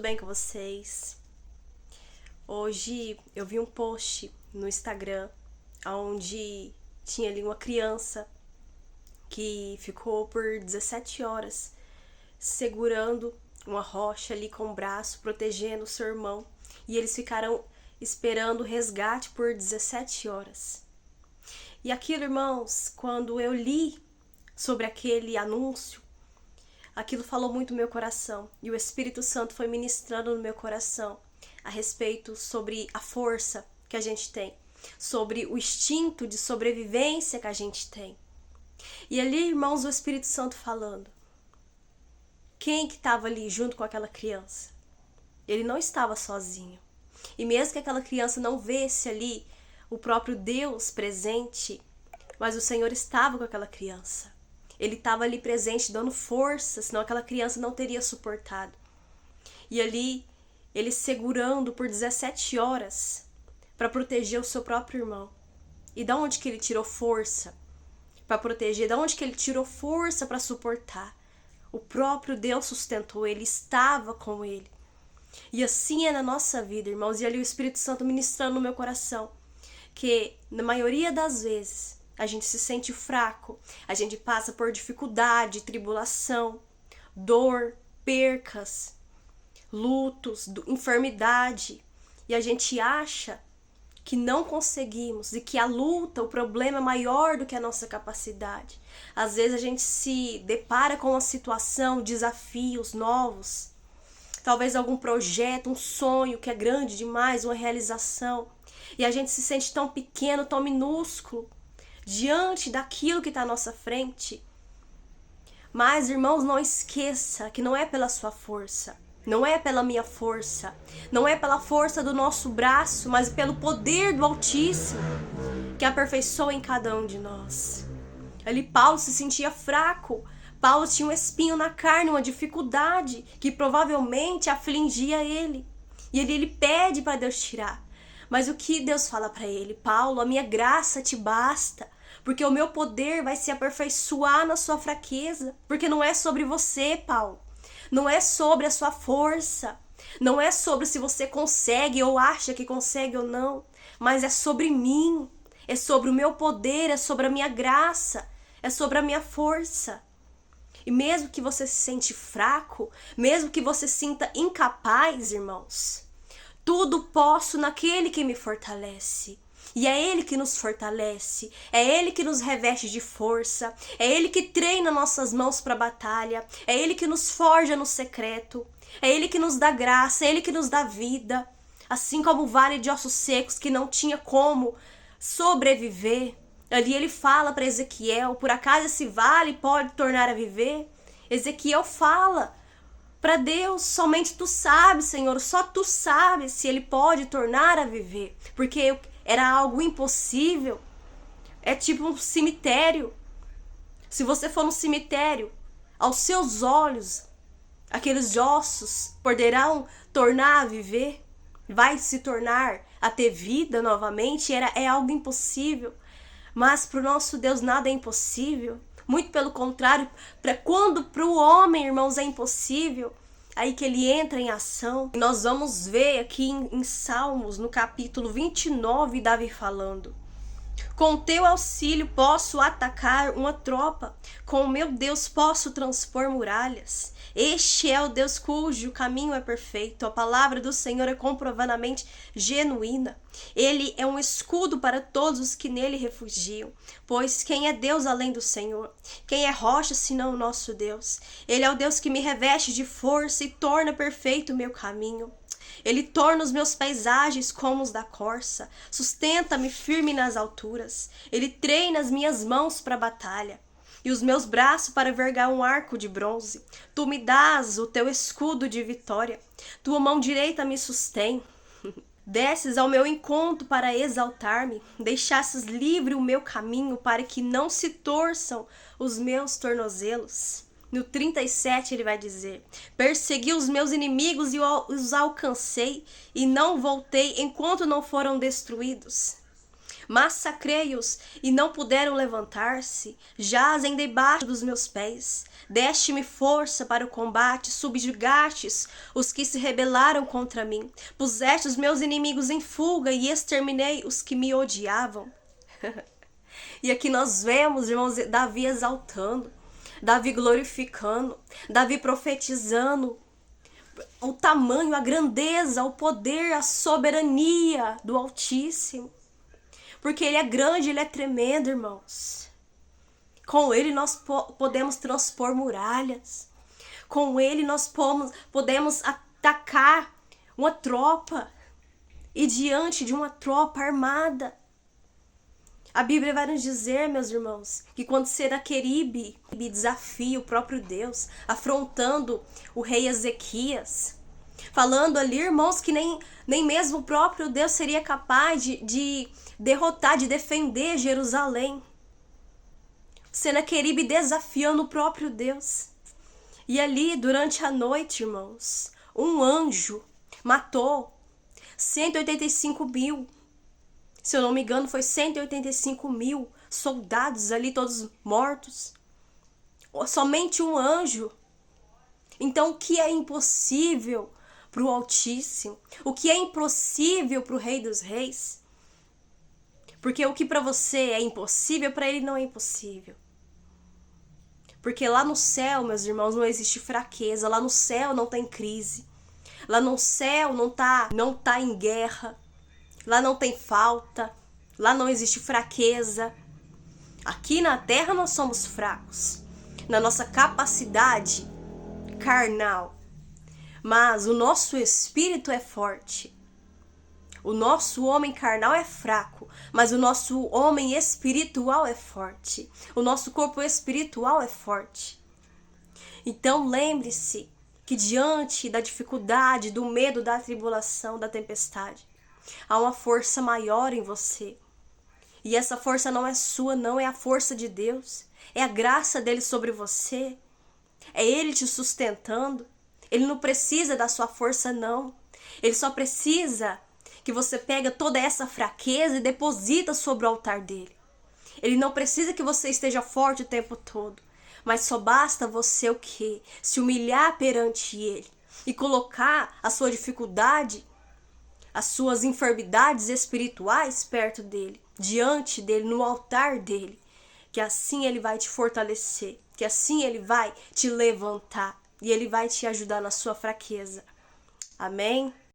tudo bem com vocês? Hoje eu vi um post no Instagram onde tinha ali uma criança que ficou por 17 horas segurando uma rocha ali com o braço, protegendo o seu irmão, e eles ficaram esperando o resgate por 17 horas. E aquilo, irmãos, quando eu li sobre aquele anúncio, aquilo falou muito no meu coração, e o Espírito Santo foi ministrando no meu coração a respeito sobre a força que a gente tem, sobre o instinto de sobrevivência que a gente tem. E ali, irmãos, o Espírito Santo falando. Quem que estava ali junto com aquela criança? Ele não estava sozinho. E mesmo que aquela criança não visse ali o próprio Deus presente, mas o Senhor estava com aquela criança. Ele estava ali presente, dando força, senão aquela criança não teria suportado. E ali, ele segurando por 17 horas para proteger o seu próprio irmão. E da onde que ele tirou força para proteger? Da onde que ele tirou força para suportar? O próprio Deus sustentou ele, estava com ele. E assim é na nossa vida, irmãos. E ali o Espírito Santo ministrando no meu coração que, na maioria das vezes, a gente se sente fraco, a gente passa por dificuldade, tribulação, dor, percas, lutos, enfermidade, e a gente acha que não conseguimos e que a luta, o problema é maior do que a nossa capacidade. Às vezes a gente se depara com uma situação, desafios novos, talvez algum projeto, um sonho que é grande demais, uma realização, e a gente se sente tão pequeno, tão minúsculo diante daquilo que está à nossa frente. Mas, irmãos, não esqueça que não é pela sua força, não é pela minha força, não é pela força do nosso braço, mas pelo poder do Altíssimo que aperfeiçoa em cada um de nós. Ali Paulo se sentia fraco, Paulo tinha um espinho na carne, uma dificuldade que provavelmente afligia ele. E ele pede para Deus tirar. Mas o que Deus fala para ele? Paulo, a minha graça te basta, porque o meu poder vai se aperfeiçoar na sua fraqueza. Porque não é sobre você, Paulo. Não é sobre a sua força. Não é sobre se você consegue ou acha que consegue ou não. Mas é sobre mim. É sobre o meu poder, é sobre a minha graça, é sobre a minha força. E mesmo que você se sente fraco, mesmo que você se sinta incapaz, irmãos, tudo posso naquele que me fortalece. E é Ele que nos fortalece, é Ele que nos reveste de força, é Ele que treina nossas mãos para a batalha, é Ele que nos forja no secreto, é Ele que nos dá graça, é Ele que nos dá vida. Assim como o vale de ossos secos que não tinha como sobreviver, ali ele fala para Ezequiel, por acaso esse vale pode tornar a viver? Ezequiel fala para Deus, somente tu sabes, Senhor, só tu sabes se ele pode tornar a viver, porque era algo impossível. É tipo um cemitério. Se você for no cemitério, aos seus olhos, aqueles ossos poderão tornar a viver? Vai se tornar a ter vida novamente? É algo impossível. Mas para o nosso Deus nada é impossível. Muito pelo contrário, quando para o homem, irmãos, é impossível, aí que ele entra em ação. Nós vamos ver aqui em Salmos, no capítulo 29, Davi falando: com teu auxílio posso atacar uma tropa, com o meu Deus posso transpor muralhas. Este é o Deus cujo caminho é perfeito, a palavra do Senhor é comprovadamente genuína. Ele é um escudo para todos os que nele refugiam, pois quem é Deus além do Senhor? Quem é rocha senão o nosso Deus? Ele é o Deus que me reveste de força e torna perfeito o meu caminho. Ele torna os meus pés ágeis como os da corça, sustenta-me firme nas alturas. Ele treina as minhas mãos para a batalha e os meus braços para vergar um arco de bronze. Tu me dás o teu escudo de vitória, tua mão direita me sustém. Desces ao meu encontro para exaltar-me, deixasses livre o meu caminho para que não se torçam os meus tornozelos. No 37 ele vai dizer: persegui os meus inimigos e os alcancei, e não voltei enquanto não foram destruídos. Massacrei-os e não puderam levantar-se, jazem debaixo dos meus pés. Deste-me força para o combate, subjugastes os que se rebelaram contra mim. Puseste os meus inimigos em fuga e exterminei os que me odiavam. E aqui nós vemos, irmãos, Davi exaltando, Davi glorificando, Davi profetizando o tamanho, a grandeza, o poder, a soberania do Altíssimo. Porque Ele é grande, Ele é tremendo, irmãos. Com Ele nós podemos transpor muralhas. Com Ele nós podemos atacar uma tropa. E diante de uma tropa armada, a Bíblia vai nos dizer, meus irmãos, que quando Senaqueribe desafia o próprio Deus, afrontando o rei Ezequias, falando ali, irmãos, que nem mesmo o próprio Deus seria capaz de derrotar, de defender Jerusalém. Senaqueribe desafiando o próprio Deus. E ali, durante a noite, irmãos, um anjo matou 185.000. Se eu não me engano, foi 185.000 soldados ali, todos mortos. Somente um anjo. Então, o que é impossível para o Altíssimo? O que é impossível para o Rei dos Reis? Porque o que para você é impossível, para Ele não é impossível. Porque lá no céu, meus irmãos, não existe fraqueza. Lá no céu não tem crise. Lá no céu não tá em guerra. Lá não tem falta, lá não existe fraqueza. Aqui na terra nós somos fracos, na nossa capacidade carnal. Mas o nosso espírito é forte. O nosso homem carnal é fraco, mas o nosso homem espiritual é forte. O nosso corpo espiritual é forte. Então lembre-se que diante da dificuldade, do medo, da tribulação, da tempestade, há uma força maior em você. E essa força não é sua, não, é a força de Deus. É a graça dele sobre você. É ele te sustentando. Ele não precisa da sua força, não. Ele só precisa que você pega toda essa fraqueza e deposita sobre o altar dele. Ele não precisa que você esteja forte o tempo todo. Mas só basta você o quê? Se humilhar perante ele e colocar a sua dificuldade, as suas enfermidades espirituais perto dele, diante dele, no altar dele, que assim ele vai te fortalecer, que assim ele vai te levantar e ele vai te ajudar na sua fraqueza. Amém?